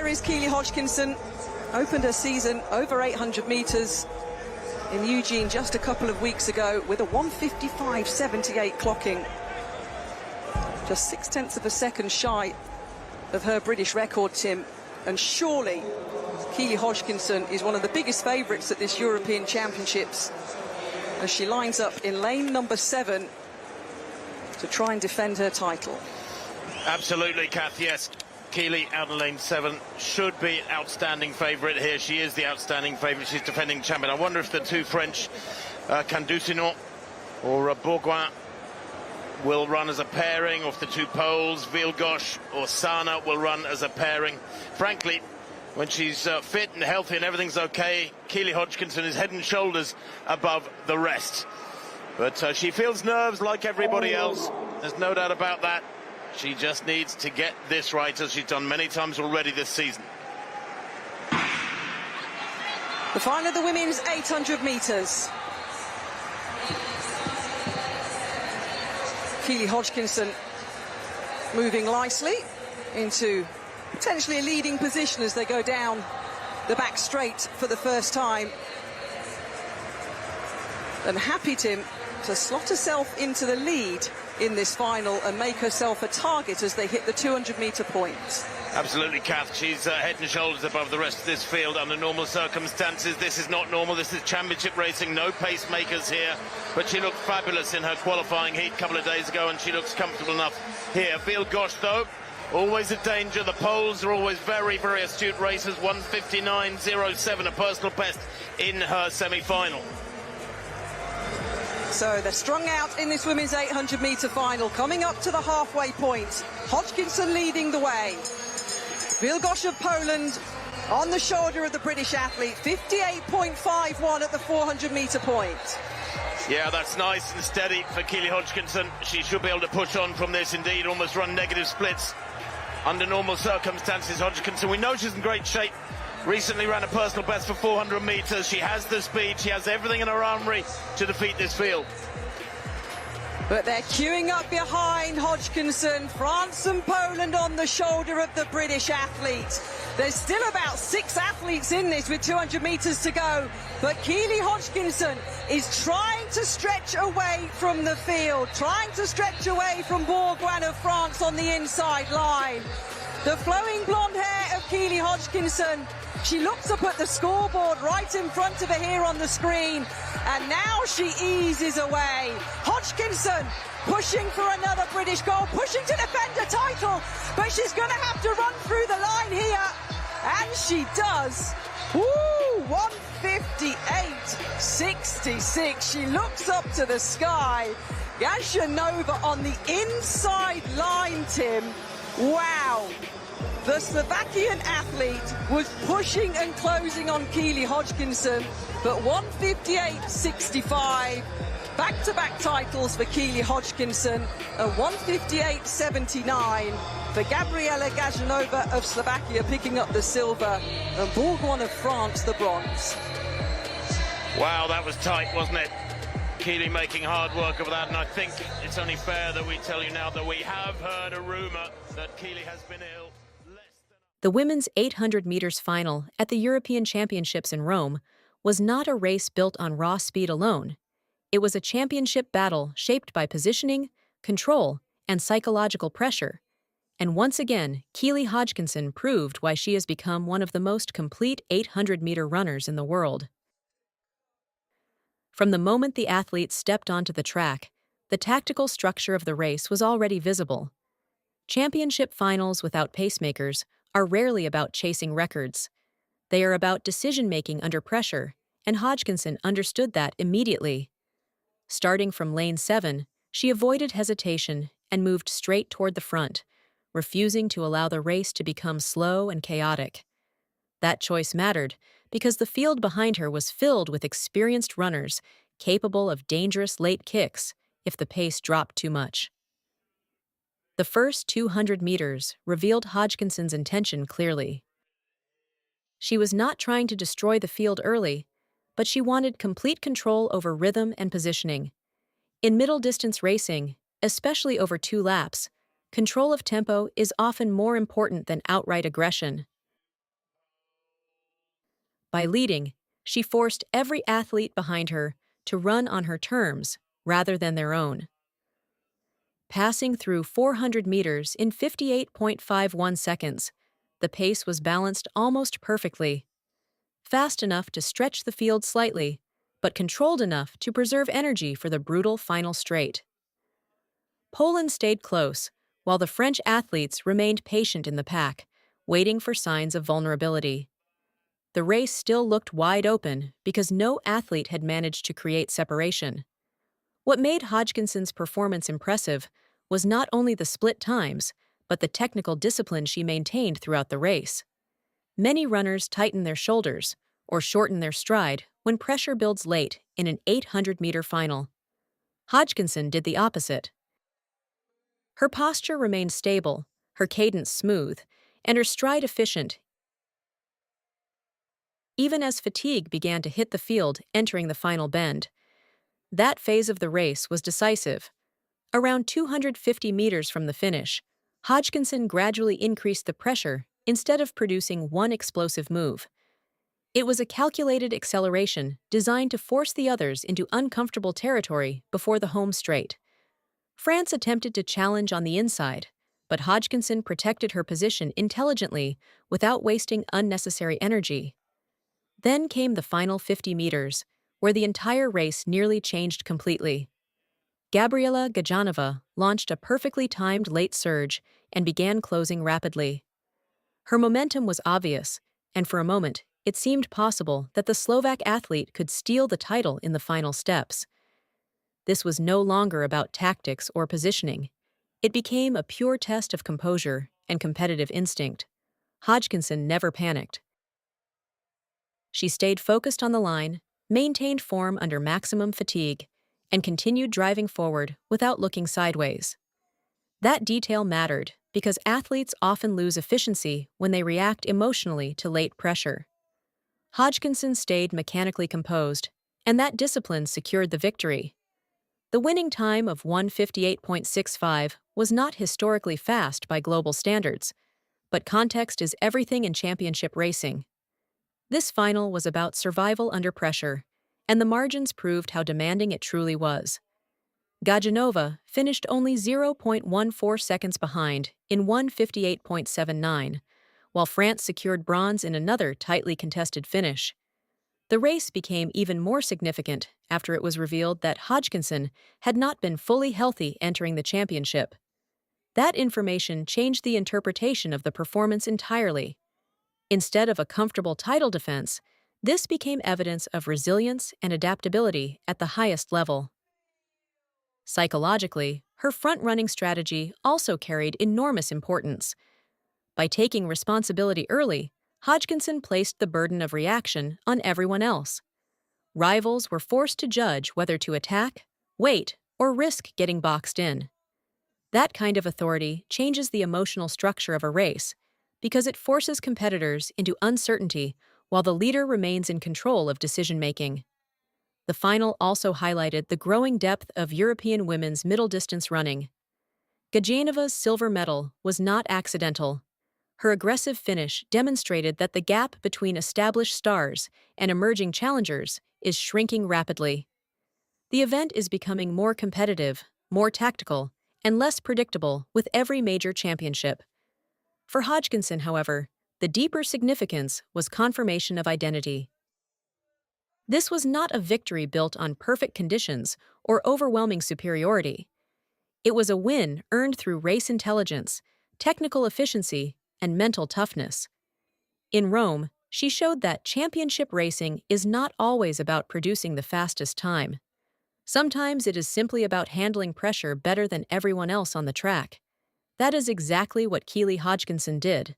Here is Keely Hodgkinson, opened her season over 800 metres in Eugene just a couple of weeks ago with a 1:55.78 clocking. Just 0.6 of a second shy of her British record, Tim. And surely Keely Hodgkinson is one of the biggest favourites at this European Championships as she lines up in lane number 7 to try and defend her title. Absolutely, Kath, yes. Keely out in lane 7 should be outstanding favourite here. She is the outstanding favourite. She's defending champion. I wonder if the two French, Candusinon or Bourgoin, will run as a pairing, or if the two Poles, Vilgosh or Sana, will run as a pairing. Frankly, when she's fit and healthy and everything's okay, Keely Hodgkinson is head and shoulders above the rest. But she feels nerves like everybody else. There's no doubt about that. She just needs to get this right, as she's done many times already this season. The final of the women's 800 metres. Keely Hodgkinson moving nicely into potentially a leading position as they go down the back straight for the first time. And happy, Tim, to slot herself into the lead in this final and make herself a target as they hit the 200-metre point. Absolutely, Kath. She's head and shoulders above the rest of this field under normal circumstances. This is not normal. This is championship racing. No pacemakers here. But she looked fabulous in her qualifying heat a couple of days ago, and she looks comfortable enough here. Vilgosh, though, always a danger. The Poles are always very, very astute racers. 1:59.07, a personal best in her semi-final. So they're strung out in this women's 800-metre final, coming up to the halfway point. Hodgkinson leading the way. Vilgosh of Poland on the shoulder of the British athlete, 58.51 at the 400-metre point. Yeah, that's nice and steady for Keely Hodgkinson. She should be able to push on from this, indeed, almost run negative splits under normal circumstances. Hodgkinson, we know she's in great shape. Recently ran a personal best for 400 metres. She has the speed, she has everything in her armoury to defeat this field. But they're queuing up behind Hodgkinson. France and Poland on the shoulder of the British athlete. There's still about 6 athletes in this with 200 metres to go. But Keely Hodgkinson is trying to stretch away from the field, trying to stretch away from Bourgoin of France on the inside line. The flowing blonde hair of Keely Hodgkinson. She looks up at the scoreboard right in front of her here on the screen, and now she eases away. Hodgkinson pushing for another British gold, pushing to defend her title, but she's going to have to run through the line here, and she does. Woo, 1:58.66. She looks up to the sky. Gashanova on the inside line, Tim. Wow. The Slovakian athlete was pushing and closing on Keely Hodgkinson, but 1:58.65. Back-to-back titles for Keely Hodgkinson, and 1:58.79 for Gabriela Gajanova of Slovakia picking up the silver, and Bourgoin of France the bronze. Wow, that was tight, wasn't it? Keely making hard work of that, and I think it's only fair that we tell you now that we have heard a rumour that Keely has been ill. The women's 800 meters final at the European Championships in Rome was not a race built on raw speed alone. It was a championship battle shaped by positioning, control, and psychological pressure. And once again, Keely Hodgkinson proved why she has become one of the most complete 800-meter runners in the world. From the moment the athlete stepped onto the track, the tactical structure of the race was already visible. Championship finals without pacemakers are rarely about chasing records. They are about decision-making under pressure, and Hodgkinson understood that immediately. Starting from lane 7, she avoided hesitation and moved straight toward the front, refusing to allow the race to become slow and chaotic. That choice mattered because the field behind her was filled with experienced runners capable of dangerous late kicks if the pace dropped too much. The first 200 meters revealed Hodgkinson's intention clearly. She was not trying to destroy the field early, but she wanted complete control over rhythm and positioning. In middle-distance racing, especially over 2 laps, control of tempo is often more important than outright aggression. By leading, she forced every athlete behind her to run on her terms rather than their own. Passing through 400 meters in 58.51 seconds, the pace was balanced almost perfectly, fast enough to stretch the field slightly, but controlled enough to preserve energy for the brutal final straight. Poland stayed close, while the French athletes remained patient in the pack, waiting for signs of vulnerability. The race still looked wide open because no athlete had managed to create separation. What made Hodgkinson's performance impressive was not only the split times, but the technical discipline she maintained throughout the race. Many runners tighten their shoulders or shorten their stride when pressure builds late in an 800-meter final. Hodgkinson did the opposite. Her posture remained stable, her cadence smooth, and her stride efficient, even as fatigue began to hit the field entering the final bend. That phase of the race was decisive. Around 250 meters from the finish, Hodgkinson gradually increased the pressure instead of producing one explosive move. It was a calculated acceleration designed to force the others into uncomfortable territory before the home straight. France attempted to challenge on the inside, but Hodgkinson protected her position intelligently without wasting unnecessary energy. Then came the final 50 meters, where the entire race nearly changed completely. Gabriela Gajanova launched a perfectly timed late surge and began closing rapidly. Her momentum was obvious, and for a moment, it seemed possible that the Slovak athlete could steal the title in the final steps. This was no longer about tactics or positioning. It became a pure test of composure and competitive instinct. Hodgkinson never panicked. She stayed focused on the line, maintained form under maximum fatigue, and continued driving forward without looking sideways. That detail mattered because athletes often lose efficiency when they react emotionally to late pressure. Hodgkinson stayed mechanically composed, and that discipline secured the victory. The winning time of 1:58.65 was not historically fast by global standards, but context is everything in championship racing. This final was about survival under pressure, and the margins proved how demanding it truly was. Gajanova finished only 0.14 seconds behind in 1:58.79, while France secured bronze in another tightly contested finish. The race became even more significant after it was revealed that Hodgkinson had not been fully healthy entering the championship. That information changed the interpretation of the performance entirely. Instead of a comfortable title defense, this became evidence of resilience and adaptability at the highest level. Psychologically, her front-running strategy also carried enormous importance. By taking responsibility early, Hodgkinson placed the burden of reaction on everyone else. Rivals were forced to judge whether to attack, wait, or risk getting boxed in. That kind of authority changes the emotional structure of a race because it forces competitors into uncertainty while the leader remains in control of decision-making. The final also highlighted the growing depth of European women's middle-distance running. Gajanova's silver medal was not accidental. Her aggressive finish demonstrated that the gap between established stars and emerging challengers is shrinking rapidly. The event is becoming more competitive, more tactical, and less predictable with every major championship. For Hodgkinson, however, the deeper significance was confirmation of identity. This was not a victory built on perfect conditions or overwhelming superiority. It was a win earned through race intelligence, technical efficiency, and mental toughness. In Rome, she showed that championship racing is not always about producing the fastest time. Sometimes it is simply about handling pressure better than everyone else on the track. That is exactly what Keely Hodgkinson did.